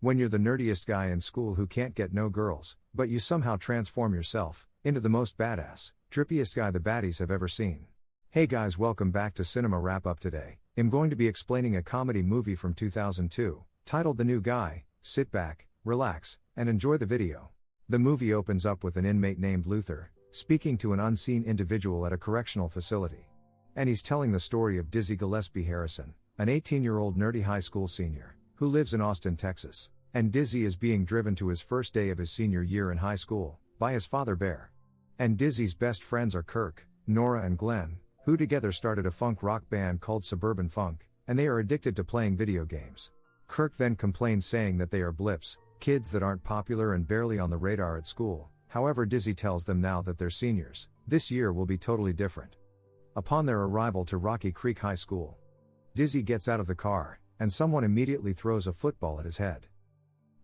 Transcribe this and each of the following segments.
When you're the nerdiest guy in school who can't get no girls, but you somehow transform yourself into the most badass, drippiest guy the baddies have ever seen. Hey guys, welcome back to Cinema Wrap Up. Today, I'm going to be explaining a comedy movie from 2002, titled The New Guy. Sit back, relax, and enjoy the video. The movie opens up with an inmate named Luther, speaking to an unseen individual at a correctional facility. And he's telling the story of Dizzy Gillespie Harrison, an 18-year-old nerdy high school senior, who lives in Austin, Texas. And Dizzy is being driven to his first day of his senior year in high school, by his father Bear. And Dizzy's best friends are Kirk, Nora and Glenn, who together started a funk rock band called Suburban Funk, and they are addicted to playing video games. Kirk then complains saying that they are blips, kids that aren't popular and barely on the radar at school. However, Dizzy tells them now that they're seniors, this year will be totally different. Upon their arrival to Rocky Creek High School, Dizzy gets out of the car, and someone immediately throws a football at his head.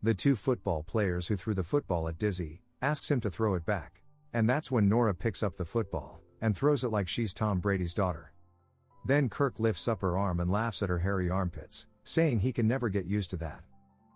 The two football players who threw the football at Dizzy asks him to throw it back. And that's when Nora picks up the football and throws it like she's Tom Brady's daughter. Then Kirk lifts up her arm and laughs at her hairy armpits, saying he can never get used to that.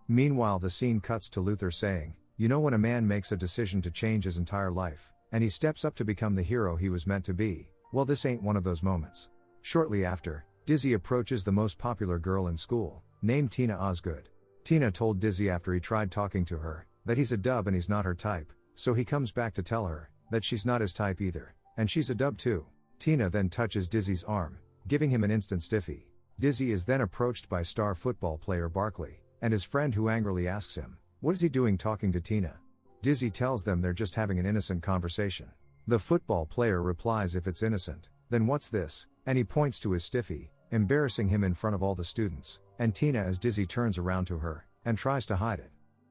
Meanwhile, the scene cuts to Luther saying, "You know, when a man makes a decision to change his entire life, and he steps up to become the hero he was meant to be, well, this ain't one of those moments." Shortly after, Dizzy approaches the most popular girl in school, named Tina Osgood. Tina told Dizzy after he tried talking to her, that he's a dub and he's not her type, so he comes back to tell her that she's not his type either, and she's a dub too. Tina then touches Dizzy's arm, giving him an instant stiffy. Dizzy is then approached by star football player Barkley, and his friend, who angrily asks him, what is he doing talking to Tina? Dizzy tells them they're just having an innocent conversation. The football player replies, if it's innocent, then what's this? And he points to his stiffy, embarrassing him in front of all the students, and Tina as Dizzy turns around to her, and tries to hide it.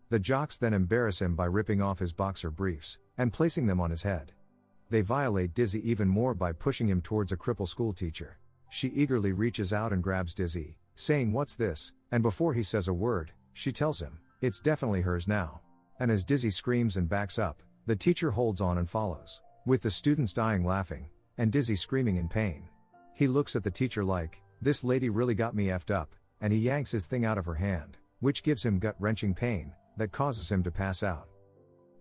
The jocks then embarrass him by ripping off his boxer briefs, and placing them on his head. They violate Dizzy even more by pushing him towards a crippled school teacher. She eagerly reaches out and grabs Dizzy, saying, what's this? And before he says a word, she tells him, it's definitely hers now. And as Dizzy screams and backs up, the teacher holds on and follows, with the students dying laughing, and Dizzy screaming in pain. He looks at the teacher like, this lady really got me effed up, and he yanks his thing out of her hand, which gives him gut-wrenching pain, that causes him to pass out.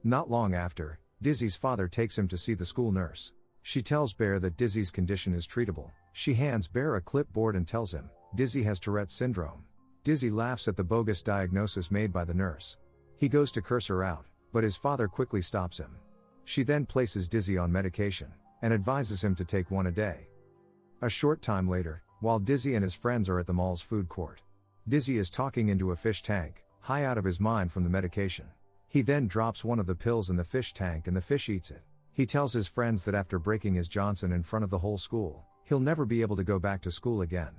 Not long after, Dizzy's father takes him to see the school nurse. She tells Bear that Dizzy's condition is treatable. She hands Bear a clipboard and tells him, Dizzy has Tourette's syndrome. Dizzy laughs at the bogus diagnosis made by the nurse. He goes to curse her out, but his father quickly stops him. She then places Dizzy on medication, and advises him to take one a day. A short time later, while Dizzy and his friends are at the mall's food court, Dizzy is talking into a fish tank, high out of his mind from the medication. He then drops one of the pills in the fish tank and the fish eats it. He tells his friends that after breaking his Johnson in front of the whole school, he'll never be able to go back to school again.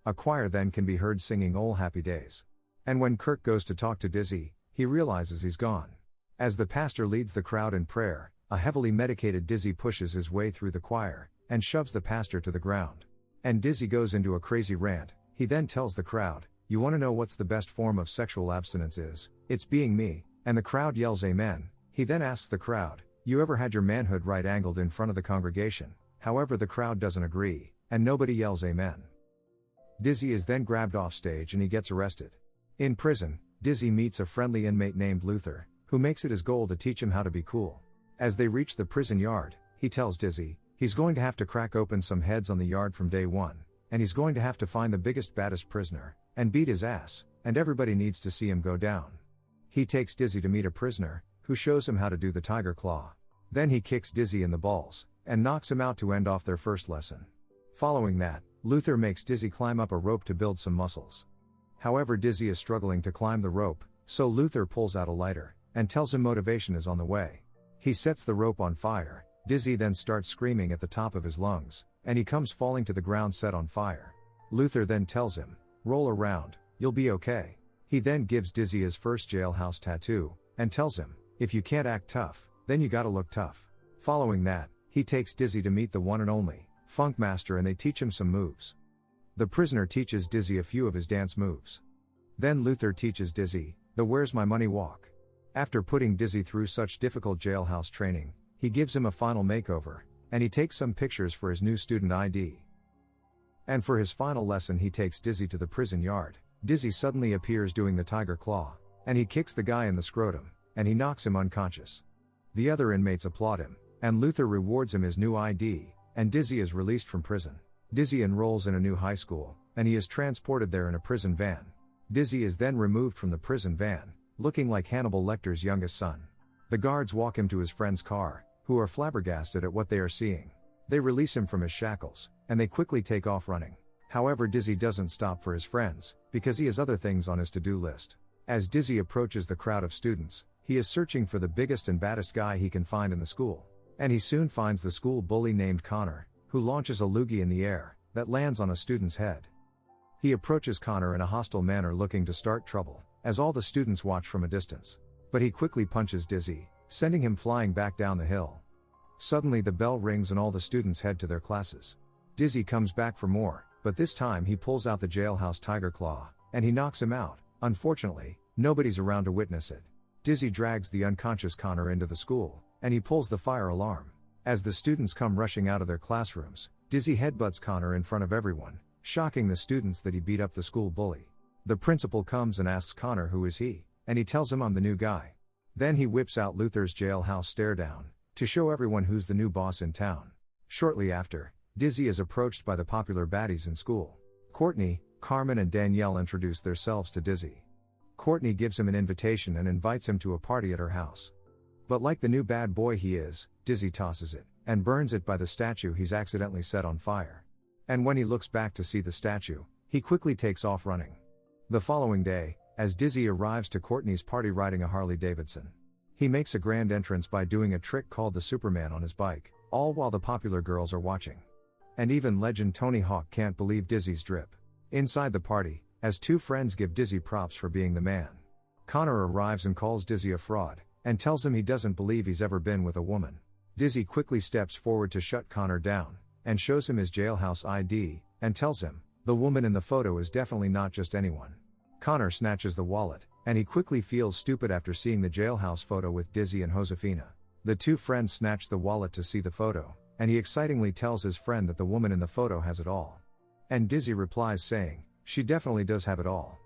A choir then can be heard singing "Ol' Happy Days." And when Kirk goes to talk to Dizzy, he realizes he's gone. As the pastor leads the crowd in prayer, a heavily medicated Dizzy pushes his way through the choir, and shoves the pastor to the ground. And Dizzy goes into a crazy rant. He then tells the crowd, you want to know what's the best form of sexual abstinence is? It's being me. And the crowd yells amen. He then asks the crowd, you ever had your manhood right-angled in front of the congregation? However, the crowd doesn't agree, and nobody yells amen. Dizzy is then grabbed off stage and he gets arrested. In prison, Dizzy meets a friendly inmate named Luther, who makes it his goal to teach him how to be cool. As they reach the prison yard, he tells Dizzy, he's going to have to crack open some heads on the yard from day one, and he's going to have to find the biggest baddest prisoner, and beat his ass, and everybody needs to see him go down. He takes Dizzy to meet a prisoner, who shows him how to do the tiger claw. Then he kicks Dizzy in the balls, and knocks him out to end off their first lesson. Following that, Luther makes Dizzy climb up a rope to build some muscles. However, Dizzy is struggling to climb the rope, so Luther pulls out a lighter, and tells him motivation is on the way. He sets the rope on fire. Dizzy then starts screaming at the top of his lungs, and he comes falling to the ground set on fire. Luther then tells him, roll around, you'll be okay. He then gives Dizzy his first jailhouse tattoo, and tells him, if you can't act tough, then you gotta look tough. Following that, he takes Dizzy to meet the one and only Funk Master, and they teach him some moves. The prisoner teaches Dizzy a few of his dance moves. Then Luther teaches Dizzy the Where's My Money walk. After putting Dizzy through such difficult jailhouse training, he gives him a final makeover, and he takes some pictures for his new student ID. And for his final lesson, he takes Dizzy to the prison yard. Dizzy suddenly appears doing the tiger claw. and he kicks the guy in the scrotum, and he knocks him unconscious. The other inmates applaud him, and Luther rewards him his new ID, and Dizzy is released from prison. Dizzy enrolls in a new high school, and he is transported there in a prison van. Dizzy is then removed from the prison van, looking like Hannibal Lecter's youngest son. The guards walk him to his friend's car, who are flabbergasted at what they are seeing. They release him from his shackles, and they quickly take off running. However, Dizzy doesn't stop for his friends, because he has other things on his to-do list. As Dizzy approaches the crowd of students, he is searching for the biggest and baddest guy he can find in the school. And he soon finds the school bully named Connor, who launches a loogie in the air, that lands on a student's head. He approaches Connor in a hostile manner looking to start trouble, as all the students watch from a distance. But he quickly punches Dizzy, sending him flying back down the hill. Suddenly the bell rings and all the students head to their classes. Dizzy comes back for more, but this time he pulls out the jailhouse tiger claw, and he knocks him out. Unfortunately, nobody's around to witness it. Dizzy drags the unconscious Connor into the school, and he pulls the fire alarm. As the students come rushing out of their classrooms, Dizzy headbutts Connor in front of everyone, shocking the students that he beat up the school bully. The principal comes and asks Connor who is he, and he tells him I'm the new guy. Then he whips out Luther's jailhouse stare-down, to show everyone who's the new boss in town. Shortly after, Dizzy is approached by the popular baddies in school. Courtney, Carmen and Danielle introduce themselves to Dizzy. Courtney gives him an invitation and invites him to a party at her house. But like the new bad boy he is, Dizzy tosses it, and burns it by the statue he's accidentally set on fire. And when he looks back to see the statue, he quickly takes off running. The following day, as Dizzy arrives to Courtney's party riding a Harley Davidson, he makes a grand entrance by doing a trick called the Superman on his bike, all while the popular girls are watching. And even legend Tony Hawk can't believe Dizzy's drip. Inside the party, as two friends give Dizzy props for being the man. Connor arrives and calls Dizzy a fraud, and tells him he doesn't believe he's ever been with a woman. Dizzy quickly steps forward to shut Connor down, and shows him his jailhouse ID, and tells him, the woman in the photo is definitely not just anyone. Connor snatches the wallet, and he quickly feels stupid after seeing the jailhouse photo with Dizzy and Josefina. The two friends snatch the wallet to see the photo, and he excitingly tells his friend that the woman in the photo has it all. And Dizzy replies saying, she definitely does have it all.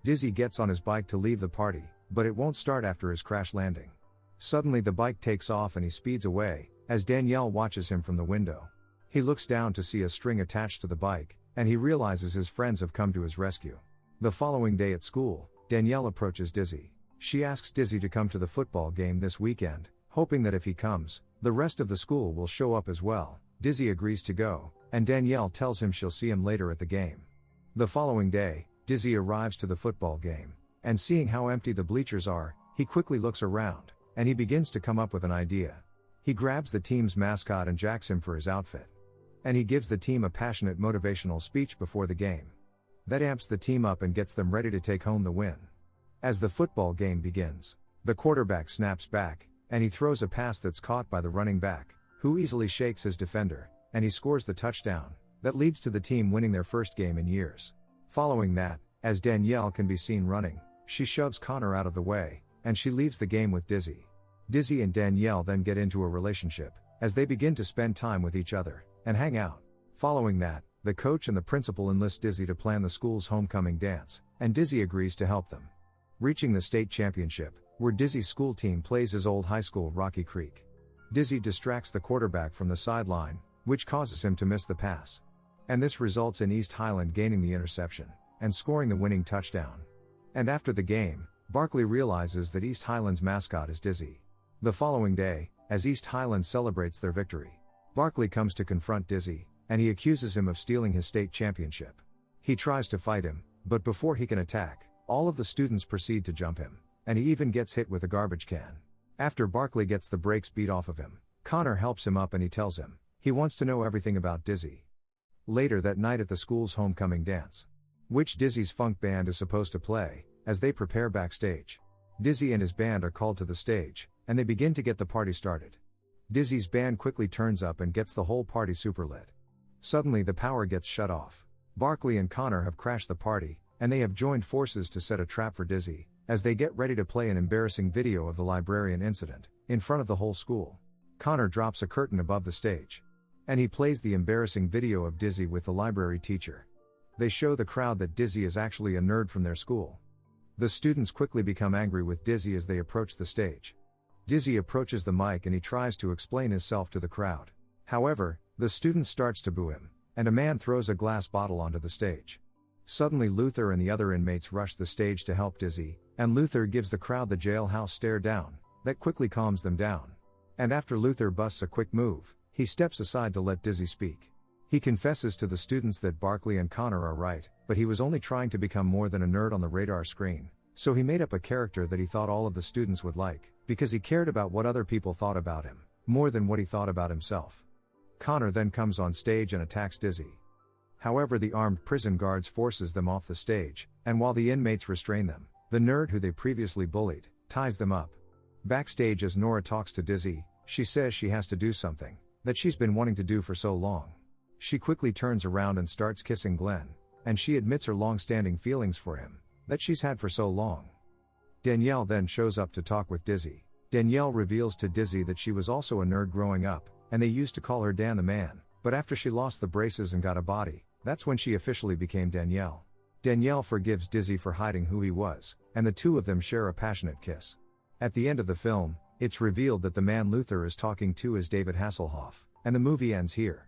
Dizzy gets on his bike to leave the party, but it won't start after his crash landing. Suddenly the bike takes off and he speeds away, as Danielle watches him from the window. He looks down to see a string attached to the bike, and he realizes his friends have come to his rescue. The following day at school, Danielle approaches Dizzy. She asks Dizzy to come to the football game this weekend, hoping that if he comes, the rest of the school will show up as well. Dizzy agrees to go, and Danielle tells him she'll see him later at the game. The following day, Dizzy arrives to the football game, and seeing how empty the bleachers are, he quickly looks around, and he begins to come up with an idea. He grabs the team's mascot and jacks him for his outfit. And he gives the team a passionate motivational speech before the game. That amps the team up and gets them ready to take home the win. As the football game begins, the quarterback snaps back, and he throws a pass that's caught by the running back, who easily shakes his defender, and he scores the touchdown, that leads to the team winning their first game in years. Following that, as Danielle can be seen running, she shoves Connor out of the way, and she leaves the game with Dizzy. Dizzy and Danielle then get into a relationship, as they begin to spend time with each other, and hang out. Following that, the coach and the principal enlist Dizzy to plan the school's homecoming dance, and Dizzy agrees to help them. Reaching the state championship, where Dizzy's school team plays his old high school Rocky Creek. Dizzy distracts the quarterback from the sideline, which causes him to miss the pass. And this results in East Highland gaining the interception, and scoring the winning touchdown. And after the game, Barkley realizes that East Highland's mascot is Dizzy. The following day, as East Highland celebrates their victory, Barkley comes to confront Dizzy, and he accuses him of stealing his state championship. He tries to fight him, but before he can attack, all of the students proceed to jump him, and he even gets hit with a garbage can. After Barkley gets the brakes beat off of him, Connor helps him up and he tells him, he wants to know everything about Dizzy. Later that night at the school's homecoming dance, which Dizzy's funk band is supposed to play, as they prepare backstage, Dizzy and his band are called to the stage, and they begin to get the party started. Dizzy's band quickly turns up and gets the whole party super lit. Suddenly the power gets shut off. Barkley and Connor have crashed the party, and they have joined forces to set a trap for Dizzy, as they get ready to play an embarrassing video of the librarian incident, in front of the whole school. Connor drops a curtain above the stage, and he plays the embarrassing video of Dizzy with the library teacher. They show the crowd that Dizzy is actually a nerd from their school. The students quickly become angry with Dizzy as they approach the stage. Dizzy approaches the mic and he tries to explain himself to the crowd. However, the student starts to boo him, and a man throws a glass bottle onto the stage. Suddenly Luther and the other inmates rush the stage to help Dizzy, and Luther gives the crowd the jailhouse stare down, that quickly calms them down. And after Luther busts a quick move, he steps aside to let Dizzy speak. He confesses to the students that Barkley and Connor are right, but he was only trying to become more than a nerd on the radar screen, so he made up a character that he thought all of the students would like, because he cared about what other people thought about him, more than what he thought about himself. Connor then comes on stage and attacks Dizzy. However, the armed prison guards forces them off the stage, and while the inmates restrain them, the nerd who they previously bullied, ties them up. Backstage as Nora talks to Dizzy, she says she has to do something that she's been wanting to do for so long. She quickly turns around and starts kissing Glenn, and she admits her long-standing feelings for him, that she's had for so long. Danielle then shows up to talk with Dizzy. Danielle reveals to Dizzy that she was also a nerd growing up, and they used to call her Dan the Man, but after she lost the braces and got a body, that's when she officially became Danielle. Danielle forgives Dizzy for hiding who he was, and the two of them share a passionate kiss. At the end of the film, it's revealed that the man Luther is talking to is David Hasselhoff, and the movie ends here.